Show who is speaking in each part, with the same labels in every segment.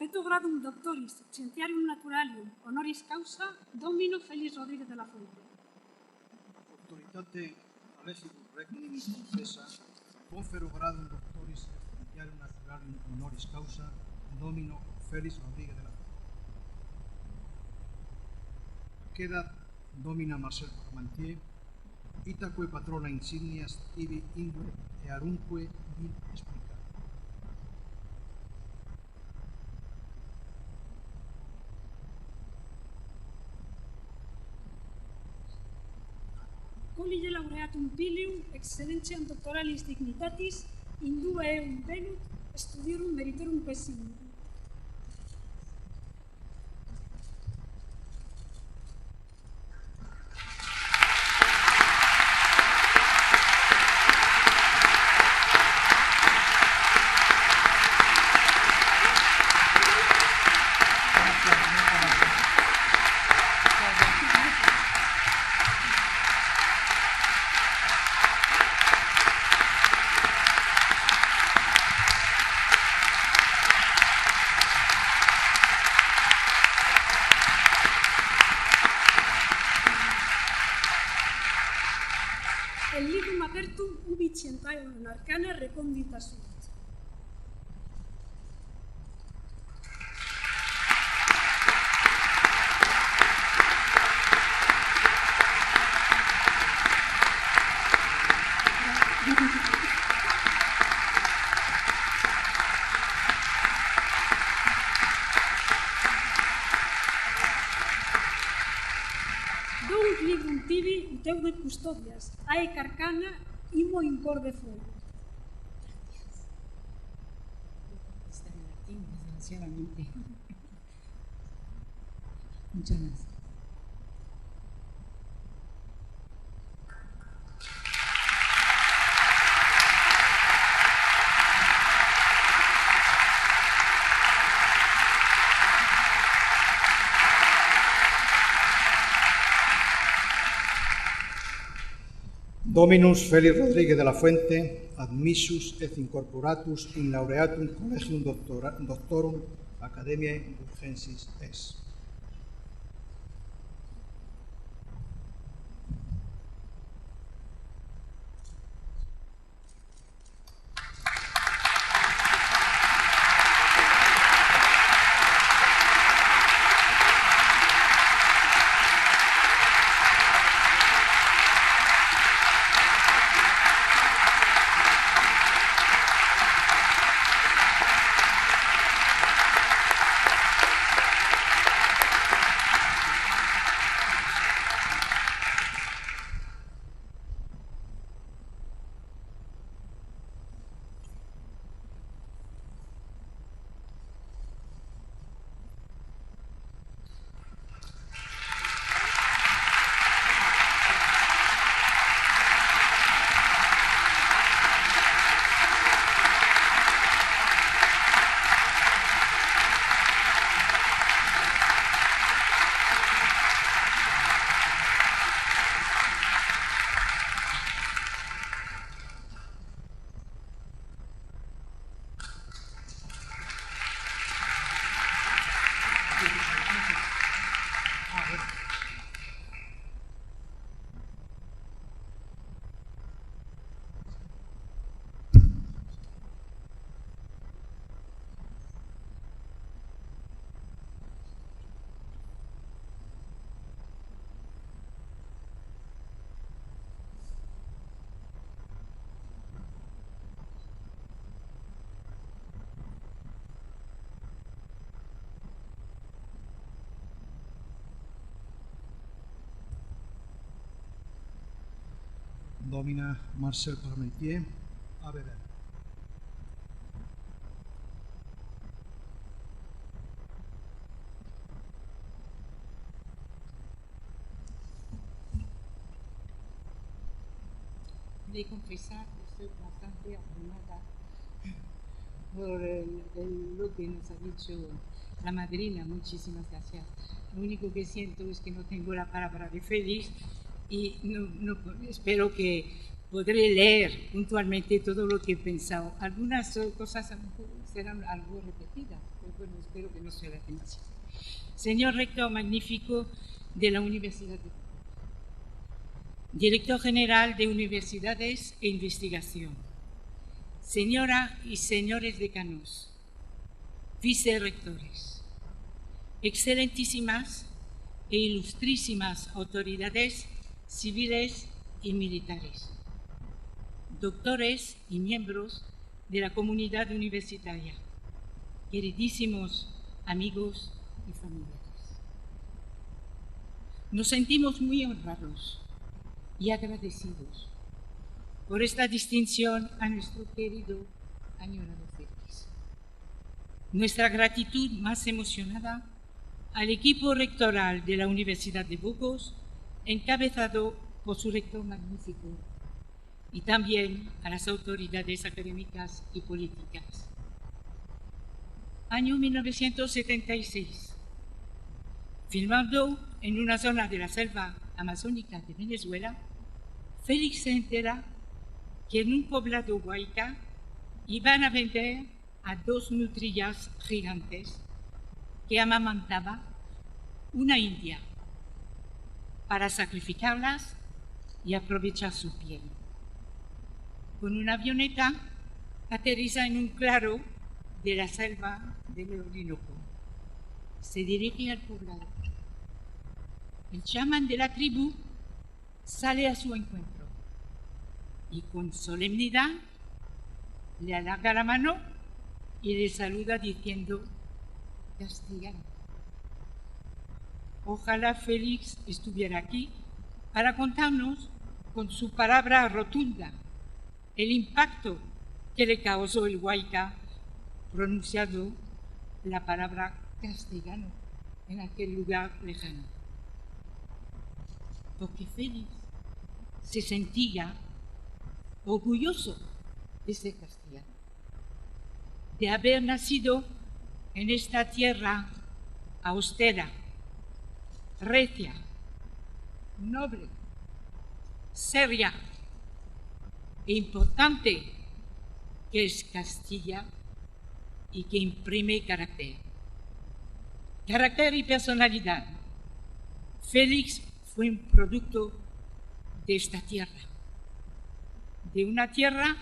Speaker 1: laureato gradum doctoris scientiarum naturalium honoris causa Domino Félix Rodríguez de la Fuente.
Speaker 2: Autoritate Alessibus Regni Confessa, confero gradum doctoris scientiarum naturalium honoris causa Domino Félix Rodríguez de la Fuente. Quedat Domina Marcel Parmentier, itaque patrona insignias tibi indue e arunque vid explicar.
Speaker 1: Collige laureatum pilium excellentiam doctoralis dignitatis in due eum venut studiorum meritorum quesimum. El librum apertum ubi Centaeum arcana recondita sunt. Donc librum tibi ut eude custodias, aec arcana imo in corde fuego.
Speaker 3: Está en latín, desgraciadamente. Muchas gracias.
Speaker 2: Dominus Félix Rodríguez de la Fuente, admissus et incorporatus in laureatum collegium doctorum Academiae Urgensis es. Domina Marcel Parmentier, a beber.
Speaker 3: De confesar que estoy bastante abrumada por lo que nos ha dicho la madrina. Muchísimas gracias. Lo único que siento es que no tengo la palabra de Félix y espero que podré leer puntualmente todo lo que he pensado. Algunas cosas a lo mejor serán algo repetidas, pero Bueno, espero que no sea la demasiado. Señor rector magnífico de la Universidad de Burgos, director general de Universidades e Investigación, señoras y señores decanos, vicerrectores, excelentísimas e ilustrísimas autoridades civiles y militares, doctores y miembros de la comunidad universitaria, queridísimos amigos y familiares. Nos sentimos muy honrados y agradecidos por esta distinción a nuestro querido añorado Félix. Nuestra gratitud más emocionada al equipo rectoral de la Universidad de Burgos, encabezado por su rector magnífico, y también a las autoridades académicas y políticas. Año 1976. Filmando en una zona de la selva amazónica de Venezuela, Félix se entera que en un poblado huayca iban a vender a 2 nutrillas gigantes que amamantaba una india para sacrificarlas y aprovechar su piel. Con una avioneta aterriza en un claro de la selva del Orinoco. Se dirige al poblado. El chamán de la tribu sale a su encuentro y con solemnidad le alarga la mano y le saluda diciendo castellano. Ojalá Félix estuviera aquí para contarnos con su palabra rotunda el impacto que le causó el huayca pronunciado la palabra castellano en aquel lugar lejano. Porque Félix se sentía orgulloso de ser castellano, de haber nacido en esta tierra austera, recia, noble, seria e importante que es Castilla y que imprime carácter y personalidad. Félix fue un producto de esta tierra, de una tierra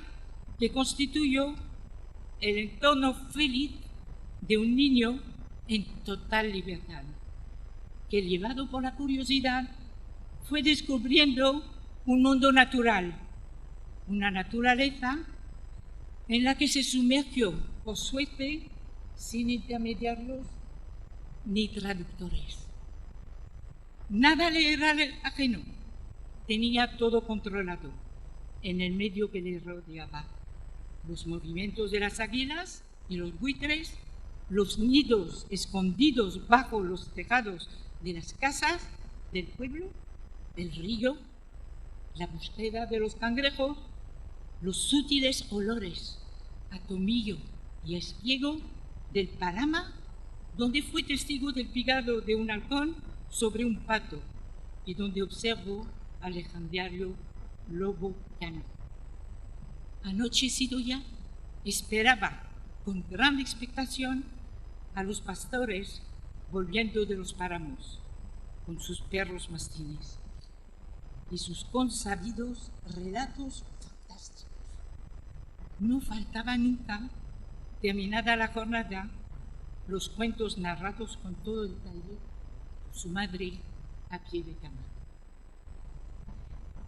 Speaker 3: que constituyó el entorno feliz de un niño en total libertad, que llevado por la curiosidad fue descubriendo un mundo natural, una naturaleza en la que se sumergió por suerte sin intermediarios ni traductores. Nada le era ajeno, tenía todo controlado en el medio que le rodeaba. Los movimientos de las águilas y los buitres, los nidos escondidos bajo los tejados de las casas del pueblo, el río, la búsqueda de los cangrejos, los sutiles olores a tomillo y a espiego del Parama, donde fue testigo del picado de un halcón sobre un pato y donde observó al legendario lobo llano. Anochecido ya, esperaba con gran expectación a los pastores volviendo de los páramos con sus perros mastines y sus consabidos relatos fantásticos. No faltaba nunca, terminada la jornada, los cuentos narrados con todo detalle por su madre a pie de cama.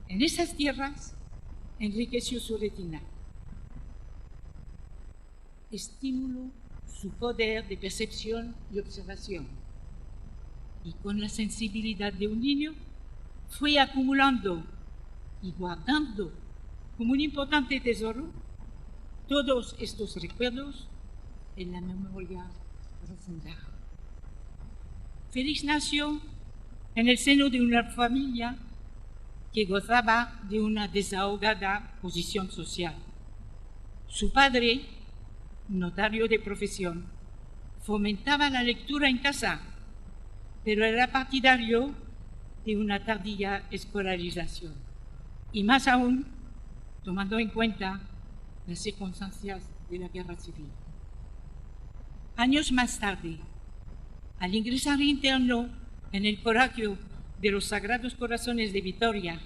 Speaker 3: En esas tierras enriqueció su retina, estimuló su poder de percepción y observación, y con la sensibilidad de un niño fue acumulando y guardando como un importante tesoro todos estos recuerdos en la memoria profunda. Félix nació en el seno de una familia que gozaba de una desahogada posición social. Su padre, notario de profesión, fomentaba la lectura en casa, pero era partidario de una tardía escolarización, y más aún tomando en cuenta las circunstancias de la guerra civil. Años más tarde, al ingresar interno en el Colegio de los Sagrados Corazones de Vitoria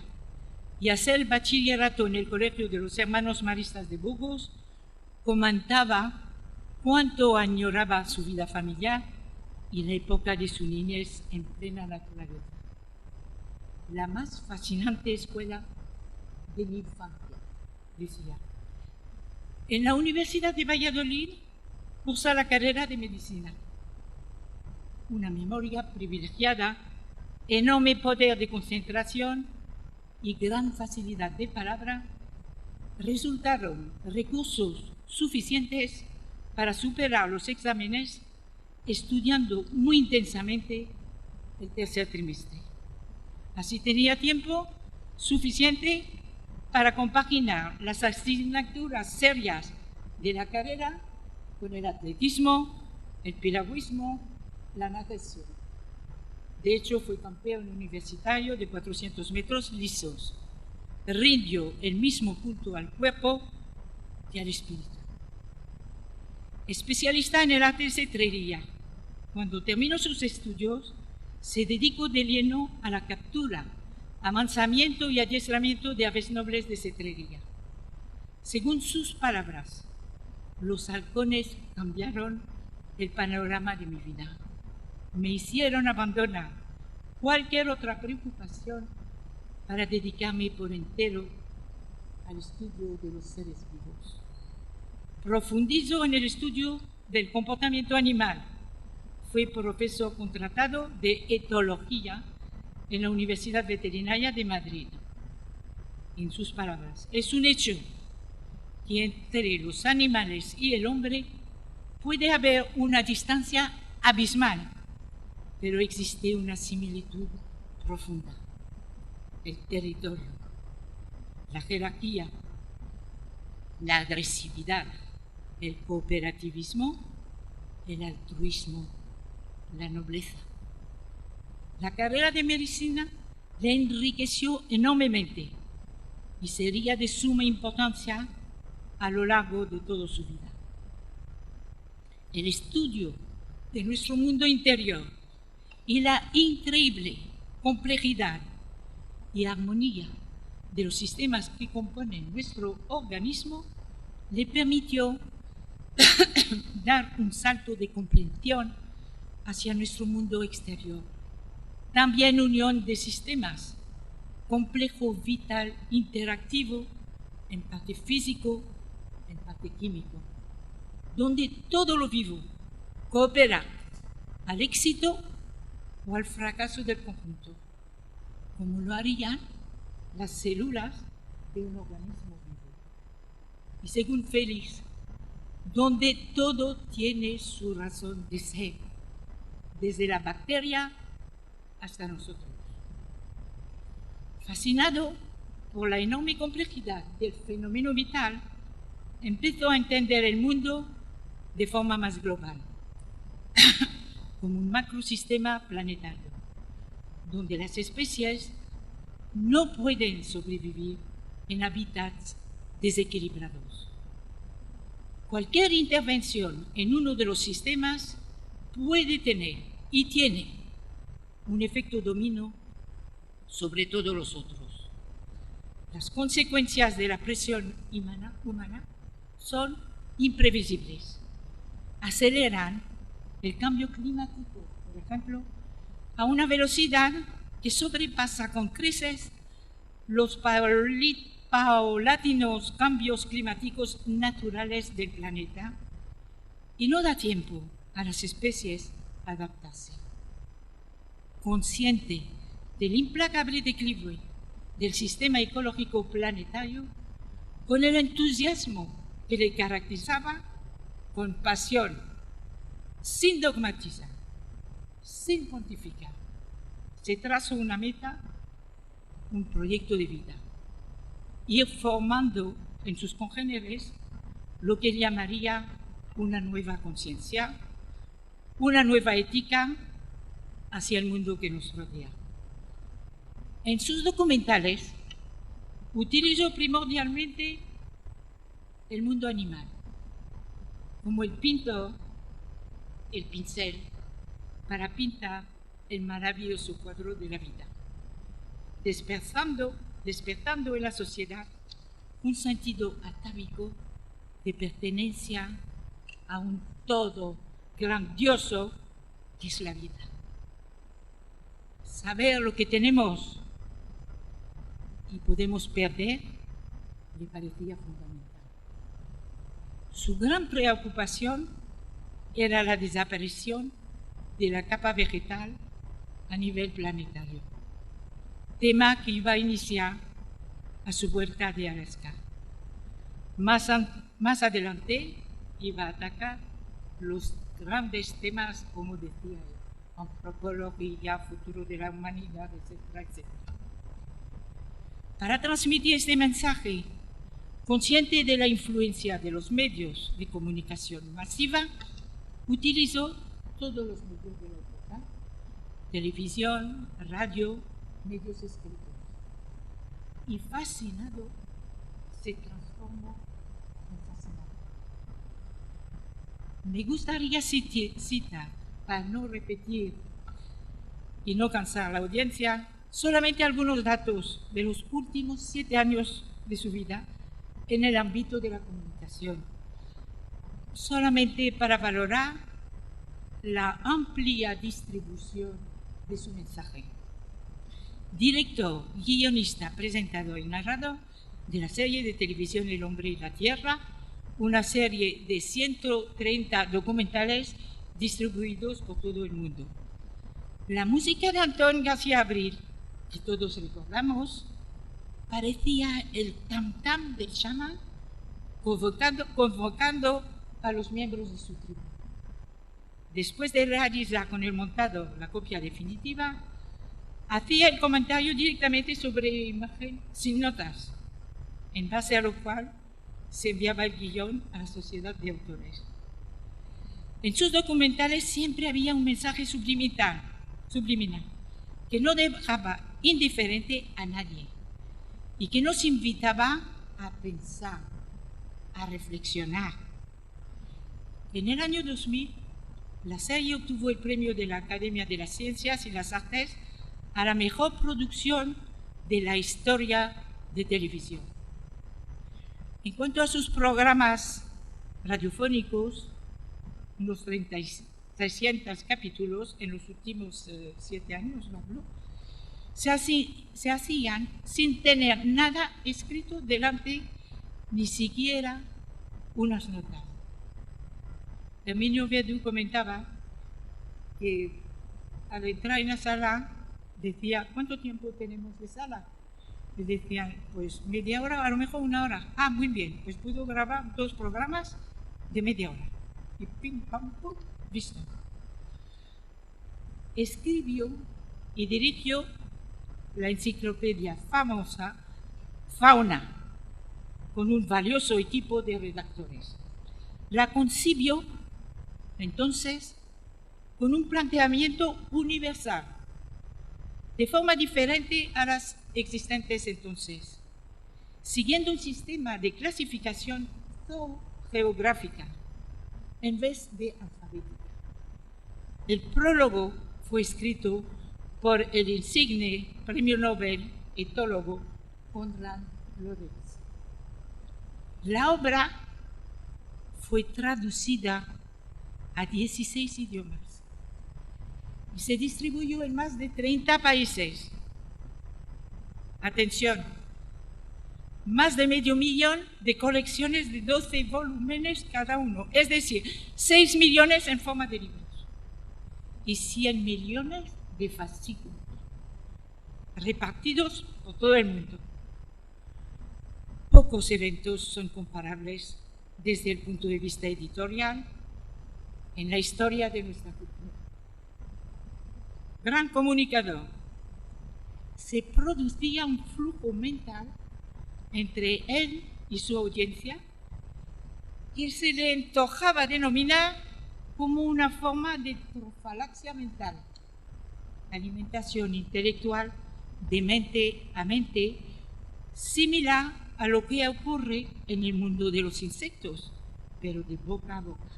Speaker 3: y hacer el bachillerato en el Colegio de los Hermanos Maristas de Burgos, comentaba cuánto añoraba su vida familiar y la época de su niñez en plena naturaleza. La más fascinante escuela de mi infancia, decía. En la Universidad de Valladolid cursa la carrera de medicina. Una memoria privilegiada, enorme poder de concentración y gran facilidad de palabra resultaron recursos suficientes para superar los exámenes estudiando muy intensamente el tercer trimestre. Así tenía tiempo suficiente para compaginar las asignaturas serias de la carrera con el atletismo, el piragüismo, la natación. De hecho, fue campeón universitario de 400 metros lisos. Rindió el mismo culto al cuerpo y al espíritu. Especialista en el arte de cetrería, cuando terminó sus estudios, se dedicó de lleno a la captura, amansamiento y adiestramiento de aves nobles de cetrería. Según sus palabras, los halcones cambiaron el panorama de mi vida. Me hicieron abandonar cualquier otra preocupación para dedicarme por entero al estudio de los seres vivos. Profundizó en el estudio del comportamiento animal. Fue profesor contratado de etología en la Universidad Veterinaria de Madrid. En sus palabras, es un hecho que entre los animales y el hombre puede haber una distancia abismal, pero existe una similitud profunda. El territorio, la jerarquía, la agresividad, el cooperativismo, el altruismo, la nobleza. La carrera de medicina le enriqueció enormemente y sería de suma importancia a lo largo de toda su vida. El estudio de nuestro mundo interior y la increíble complejidad y armonía de los sistemas que componen nuestro organismo le permitió dar un salto de comprensión hacia nuestro mundo exterior. También unión de sistemas, complejo, vital, interactivo, en parte físico, en parte químico, donde todo lo vivo coopera al éxito o al fracaso del conjunto, como lo harían las células de un organismo vivo. Y según Félix, donde todo tiene su razón de ser, desde la bacteria hasta nosotros. Fascinado por la enorme complejidad del fenómeno vital, empezó a entender el mundo de forma más global, como un macrosistema planetario, donde las especies no pueden sobrevivir en hábitats desequilibrados. Cualquier intervención en uno de los sistemas puede tener y tiene un efecto dominó sobre todos los otros. Las consecuencias de la presión humana son imprevisibles. Aceleran el cambio climático, por ejemplo, a una velocidad que sobrepasa con creces los paulatinos cambios climáticos naturales del planeta y no da tiempo a las especies a adaptarse. Consciente del implacable declive del sistema ecológico planetario, con el entusiasmo que le caracterizaba, con pasión, sin dogmatizar, sin pontificar, se trazó una meta, un proyecto de vida, ir formando en sus congéneres lo que llamaría una nueva conciencia, una nueva ética hacia el mundo que nos rodea. En sus documentales utilizó primordialmente el mundo animal, como el pintor el pincel para pintar el maravilloso cuadro de la vida, despertando en la sociedad un sentido atávico de pertenencia a un todo grandioso que es la vida. Saber lo que tenemos y podemos perder le parecía fundamental. Su gran preocupación era la desaparición de la capa vegetal a nivel planetario, tema que iba a iniciar a su vuelta de Alaska. Más adelante iba a atacar los grandes temas, como decía él, antropología, futuro de la humanidad, etcétera, etcétera. Para transmitir este mensaje, consciente de la influencia de los medios de comunicación masiva, utilizó todos los medios de la época: televisión, radio, medios escritos. Y fascinado, se transformó en fascinado. Me gustaría citar, para no repetir y no cansar a la audiencia, solamente algunos datos de los últimos 7 años de su vida en el ámbito de la comunicación, solamente para valorar la amplia distribución de su mensaje. Director, guionista, presentador y narrador de la serie de televisión El hombre y la tierra, una serie de 130 documentales distribuidos por todo el mundo. La música de Antón García Abril, que todos recordamos, parecía el tam-tam del chamán convocando a los miembros de su tribu. Después de realizar con el montado la copia definitiva, hacía el comentario directamente sobre imagen sin notas, en base a lo cual se enviaba el guión a la sociedad de autores. En sus documentales siempre había un mensaje subliminal, que no dejaba indiferente a nadie y que nos invitaba a pensar, a reflexionar. En el año 2000, la serie obtuvo el premio de la Academia de las Ciencias y las Artes a la mejor producción de la historia de televisión. En cuanto a sus programas radiofónicos, unos 300 capítulos en los últimos 7 años, ¿no? Se hacían sin tener nada escrito delante, ni siquiera unas notas. Herminio Verdú comentaba que al entrar en la sala decía: ¿cuánto tiempo tenemos de sala? Le decían: pues media hora, a lo mejor 1 hora. Ah, muy bien, pues pudo grabar 2 programas de media hora. Y pim, pam, pum, listo. Escribió y dirigió la enciclopedia famosa Fauna, con un valioso equipo de redactores. La concibió entonces con un planteamiento universal, de forma diferente a las existentes entonces, siguiendo un sistema de clasificación geográfica en vez de alfabética. El prólogo fue escrito por el insigne Premio Nobel etólogo Konrad Lorenz. La obra fue traducida a 16 idiomas y se distribuyó en más de 30 países. Atención, más de 500.000 de colecciones de 12 volúmenes cada uno, es decir, 6 millones en forma de libros y 100 millones de fascículos repartidos por todo el mundo. Pocos eventos son comparables desde el punto de vista editorial en la historia de nuestra cultura. Gran comunicador, se producía un flujo mental entre él y su audiencia que se le antojaba denominar como una forma de trofalaxia mental, alimentación intelectual de mente a mente, similar a lo que ocurre en el mundo de los insectos, pero de boca a boca.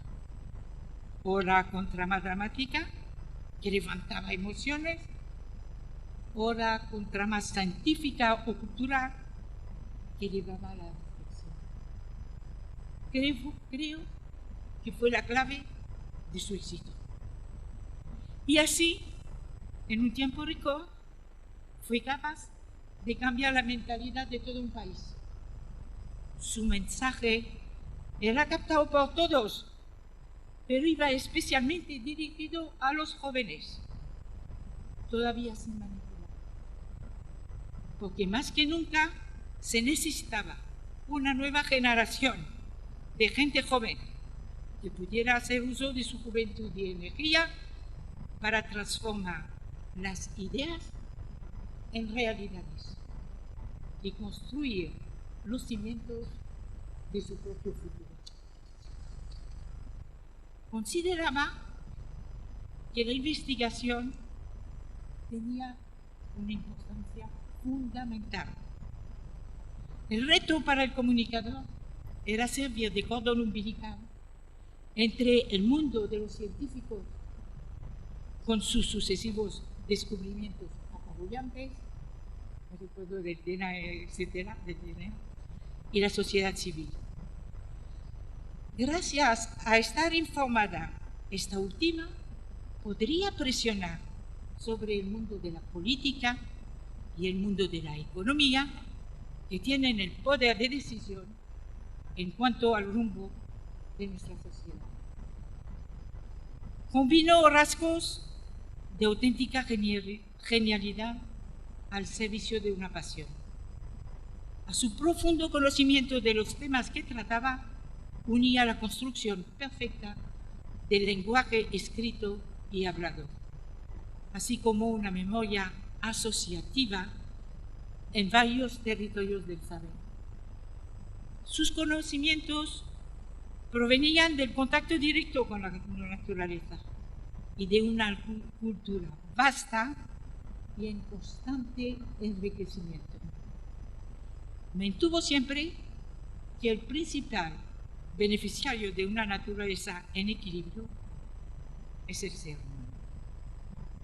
Speaker 3: hora con trama dramática, que levantaba emociones, hora con trama científica o cultural, que llevaba a la reflexión. Creo que fue la clave de su éxito. Y así, en un tiempo récord, fue capaz de cambiar la mentalidad de todo un país. Su mensaje era captado por todos, pero iba especialmente dirigido a los jóvenes, todavía sin manipular. Porque más que nunca se necesitaba una nueva generación de gente joven que pudiera hacer uso de su juventud y energía para transformar las ideas en realidades y construir los cimientos de su propio futuro. Consideraba que la investigación tenía una importancia fundamental. El reto para el comunicador era servir de cordón umbilical entre el mundo de los científicos con sus sucesivos descubrimientos apabullantes, el recuerdo del DNA, etcétera, del DNA, y la sociedad civil. Gracias a estar informada, esta última podría presionar sobre el mundo de la política y el mundo de la economía, que tienen el poder de decisión en cuanto al rumbo de nuestra sociedad. Combinó rasgos de auténtica genialidad al servicio de una pasión. A su profundo conocimiento de los temas que trataba, unía la construcción perfecta del lenguaje escrito y hablado, así como una memoria asociativa en varios territorios del saber. Sus conocimientos provenían del contacto directo con la naturaleza y de una cultura vasta y en constante enriquecimiento. Mantuvo siempre que el principal beneficiario de una naturaleza en equilibrio es el ser humano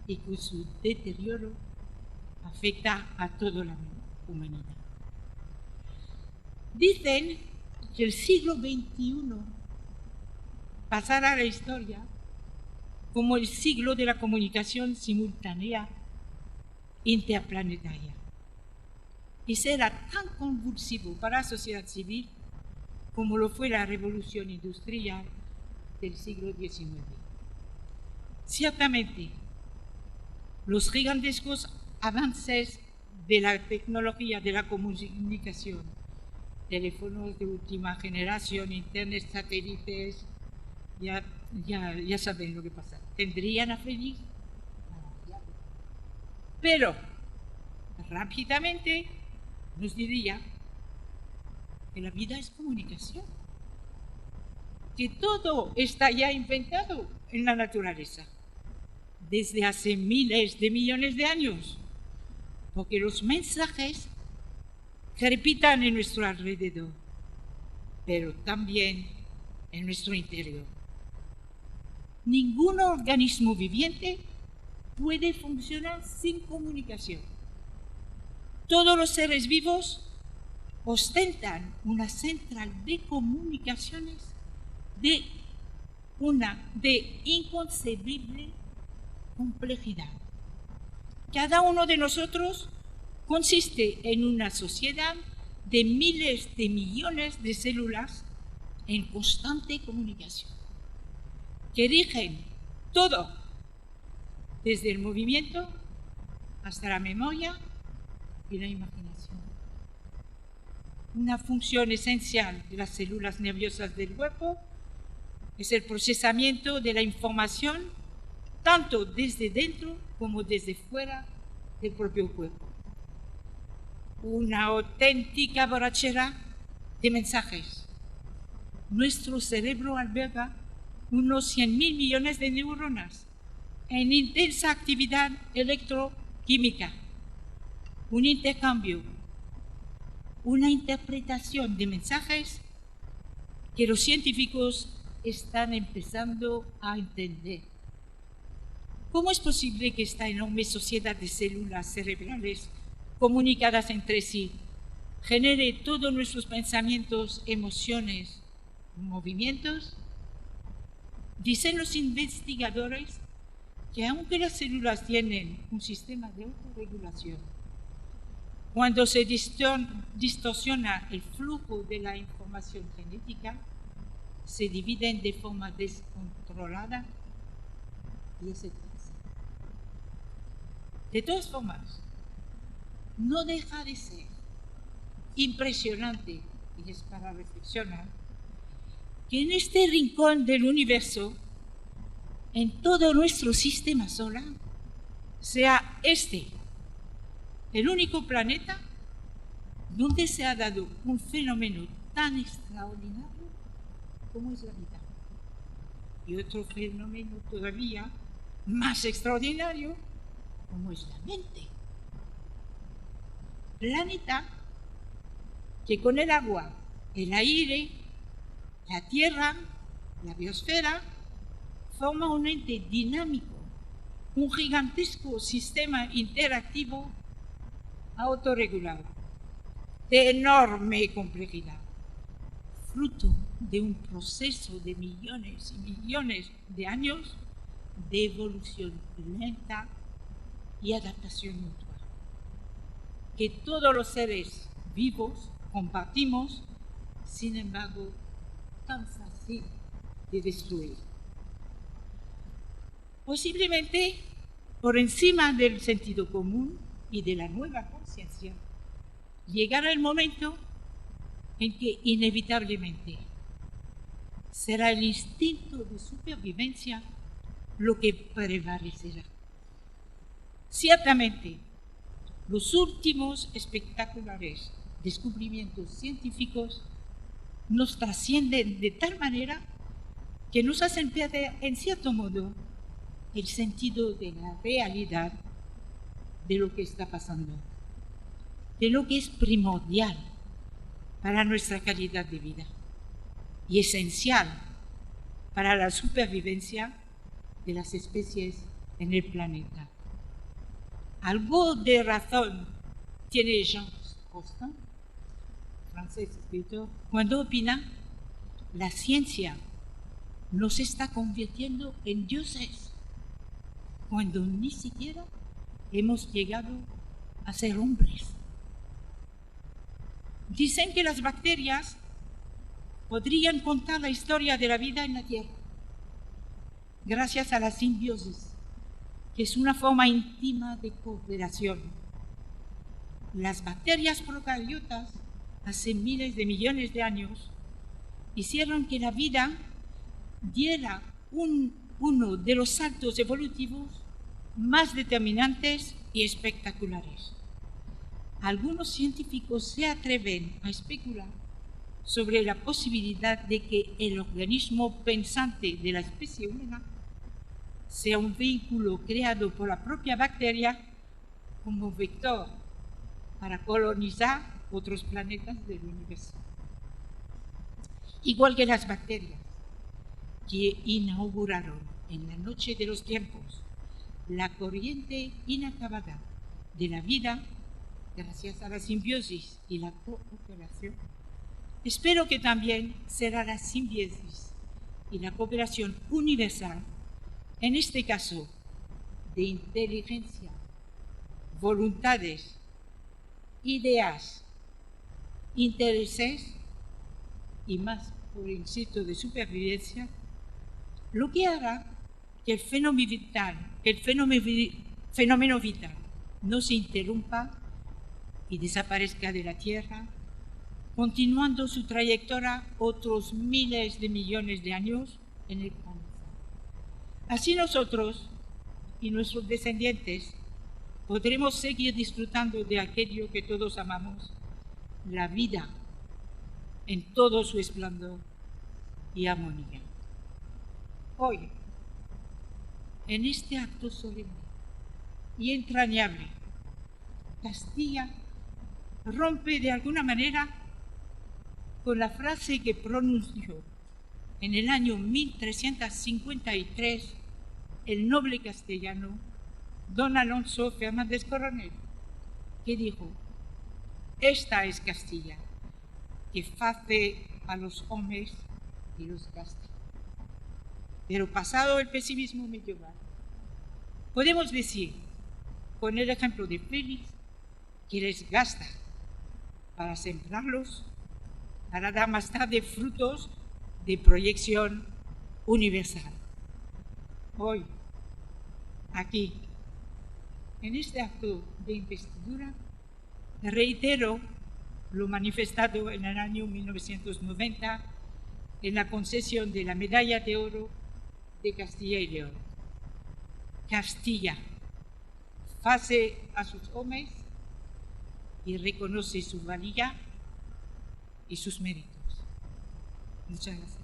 Speaker 3: y que su deterioro afecta a toda la humanidad. Dicen que el siglo XXI pasará a la historia como el siglo de la comunicación simultánea interplanetaria y será tan convulsivo para la sociedad civil como lo fue la revolución industrial del siglo XIX. Ciertamente, los gigantescos avances de la tecnología de la comunicación, teléfonos de última generación, internet, satélites, ya saben lo que pasa, tendrían a feliz. Pero rápidamente nos diría que la vida es comunicación, que todo está ya inventado en la naturaleza desde hace miles de millones de años, porque los mensajes crepitan en nuestro alrededor, pero también en nuestro interior. Ningún organismo viviente puede funcionar sin comunicación. Todos los seres vivos ostentan una central de comunicaciones de inconcebible complejidad. Cada uno de nosotros consiste en una sociedad de miles de millones de células en constante comunicación, que rigen todo, desde el movimiento hasta la memoria y la imaginación. Una función esencial de las células nerviosas del cuerpo es el procesamiento de la información tanto desde dentro como desde fuera del propio cuerpo. Una auténtica borrachera de mensajes. Nuestro cerebro alberga unos 100.000 millones de neuronas en intensa actividad electroquímica, un intercambio, una interpretación de mensajes que los científicos están empezando a entender. ¿Cómo es posible que esta enorme sociedad de células cerebrales comunicadas entre sí genere todos nuestros pensamientos, emociones, movimientos? Dicen los investigadores que aunque las células tienen un sistema de autorregulación, cuando se distorsiona el flujo de la información genética, se dividen de forma descontrolada y es el cáncer. De todas formas, no deja de ser impresionante, y es para reflexionar, que en este rincón del universo, en todo nuestro sistema solar, sea este el único planeta donde se ha dado un fenómeno tan extraordinario como es la vida. Y otro fenómeno todavía más extraordinario como es la mente. Planeta que con el agua, el aire, la tierra, la biosfera, forma un ente dinámico, un gigantesco sistema interactivo autorregulado, de enorme complejidad, fruto de un proceso de millones y millones de años de evolución lenta y adaptación mutua, que todos los seres vivos compartimos, sin embargo, tan fácil de destruir. Posiblemente por encima del sentido común y de la nueva conciencia, llegará el momento en que inevitablemente será el instinto de supervivencia lo que prevalecerá. Ciertamente, los últimos espectaculares descubrimientos científicos nos trascienden de tal manera que nos hacen perder, en cierto modo, el sentido de la realidad de lo que está pasando, de lo que es primordial para nuestra calidad de vida y esencial para la supervivencia de las especies en el planeta. Algo de razón tiene Jean Rostand, francés escritor, cuando opina: la ciencia nos está convirtiendo en dioses, cuando ni siquiera hemos llegado a ser hombres. Dicen que las bacterias podrían contar la historia de la vida en la Tierra, gracias a la simbiosis, que es una forma íntima de cooperación. Las bacterias procariotas, hace miles de millones de años, hicieron que la vida diera uno de los saltos evolutivos más determinantes y espectaculares. Algunos científicos se atreven a especular sobre la posibilidad de que el organismo pensante de la especie humana sea un vehículo creado por la propia bacteria como vector para colonizar otros planetas del universo. Igual que las bacterias que inauguraron en la noche de los tiempos la corriente inacabada de la vida, gracias a la simbiosis y la cooperación, espero que también será la simbiosis y la cooperación universal, en este caso de inteligencia, voluntades, ideas, intereses y más por el instinto de supervivencia, lo que hará que el fenómeno vital no se interrumpa y desaparezca de la Tierra, continuando su trayectoria otros miles de millones de años en el planeta. Así nosotros y nuestros descendientes podremos seguir disfrutando de aquello que todos amamos, la vida en todo su esplendor y armonía. Hoy, en este acto solemne y entrañable, Castilla rompe de alguna manera con la frase que pronunció en el año 1353, el noble castellano don Alonso Fernández Coronel, que dijo: esta es Castilla, que face a los hombres y los castiga. Pero pasado el pesimismo medieval, podemos decir, con el ejemplo de Félix, que les gasta para sembrarlos, para dar más tarde frutos de proyección universal. Hoy, aquí, en este acto de investidura, reitero lo manifestado en el año 1990 en la concesión de la Medalla de Oro de Castilla y León. Castilla face a sus hombres y reconoce su valía y sus méritos. Muchas gracias.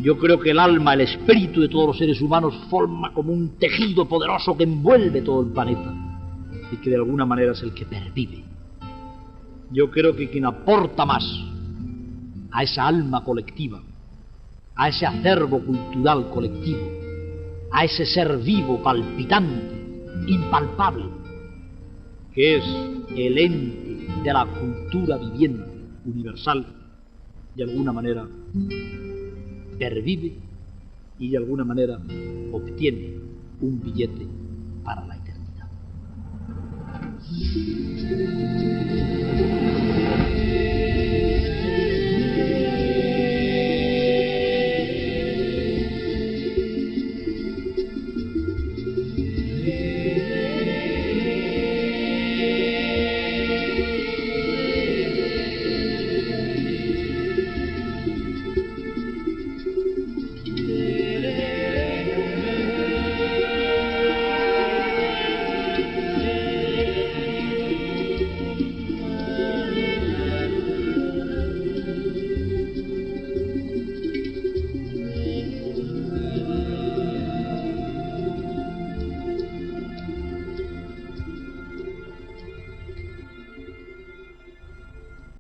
Speaker 4: Yo creo que el alma, el espíritu de todos los seres humanos forma como un tejido poderoso que envuelve todo el planeta y que de alguna manera es el que pervive. Yo creo que quien aporta más a esa alma colectiva, a ese acervo cultural colectivo, a ese ser vivo, palpitante, impalpable, que es el ente de la cultura viviente universal, de alguna manera pervive y de alguna manera obtiene un billete para la eternidad.